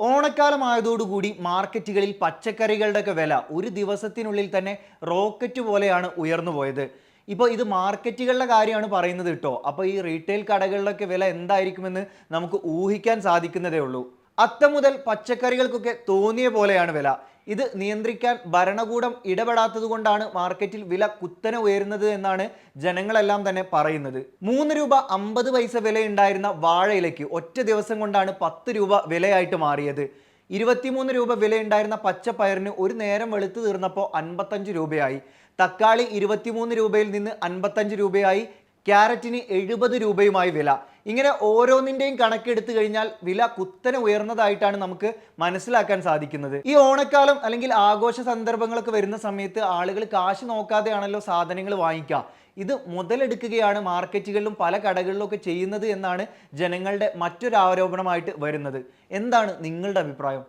ഓണക്കാലമായതോടുകൂടി മാർക്കറ്റുകളിൽ പച്ചക്കറികളുടെയൊക്കെ വില ഒരു ദിവസത്തിനുള്ളിൽ തന്നെ റോക്കറ്റ് പോലെയാണ് ഉയർന്നു പോയത്. ഇപ്പോൾ ഇത് മാർക്കറ്റുകളുടെ കാര്യമാണ് പറയുന്നത് കേട്ടോ. അപ്പോൾ ഈ റീറ്റെയിൽ കടകളിലൊക്കെ വില എന്തായിരിക്കുമെന്ന് നമുക്ക് ഊഹിക്കാൻ സാധിക്കുന്നതേ ഉള്ളൂ. അത്തം മുതൽ പച്ചക്കറികൾക്കൊക്കെ തോന്നിയ പോലെയാണ് വില. ഇത് നിയന്ത്രിക്കാൻ ഭരണകൂടം ഇടപെടാത്തത് കൊണ്ടാണ് മാർക്കറ്റിൽ വില കുത്തനെ ഉയരുന്നത് എന്നാണ് ജനങ്ങളെല്ലാം തന്നെ പറയുന്നത്. 3 രൂപ 50 പൈസ വിലയുണ്ടായിരുന്ന വാഴയിലയ്ക്ക് ഒറ്റ ദിവസം കൊണ്ടാണ് 10 രൂപ വിലയായിട്ട് മാറിയത്. 23 രൂപ വിലയുണ്ടായിരുന്ന പച്ചപ്പയറിന് ഒരു നേരം വെളുത്തു തീർന്നപ്പോൾ 55 രൂപയായി. തക്കാളി 23 രൂപയിൽ നിന്ന് 55 രൂപയായി. ക്യാരറ്റിന് 70 രൂപയുമായി വില. ഇങ്ങനെ ഓരോന്നിൻ്റെയും കണക്കെടുത്തു കഴിഞ്ഞാൽ വില കുത്തനെ ഉയർന്നതായിട്ടാണ് നമുക്ക് മനസ്സിലാക്കാൻ സാധിക്കുന്നത്. ഈ ഓണക്കാലം അല്ലെങ്കിൽ ആഘോഷ സന്ദർഭങ്ങളൊക്കെ വരുന്ന സമയത്ത് ആളുകൾ കാശ് നോക്കാതെയാണല്ലോ സാധനങ്ങൾ വാങ്ങിക്കുക. ഇത് മുതലെടുക്കുകയാണ് മാർക്കറ്റുകളിലും പല കടകളിലും ഒക്കെ ചെയ്യുന്നത് എന്നാണ് ജനങ്ങളുടെ മറ്റൊരു ആരോപണമായിട്ട് വരുന്നത്. എന്താണ് നിങ്ങളുടെ അഭിപ്രായം?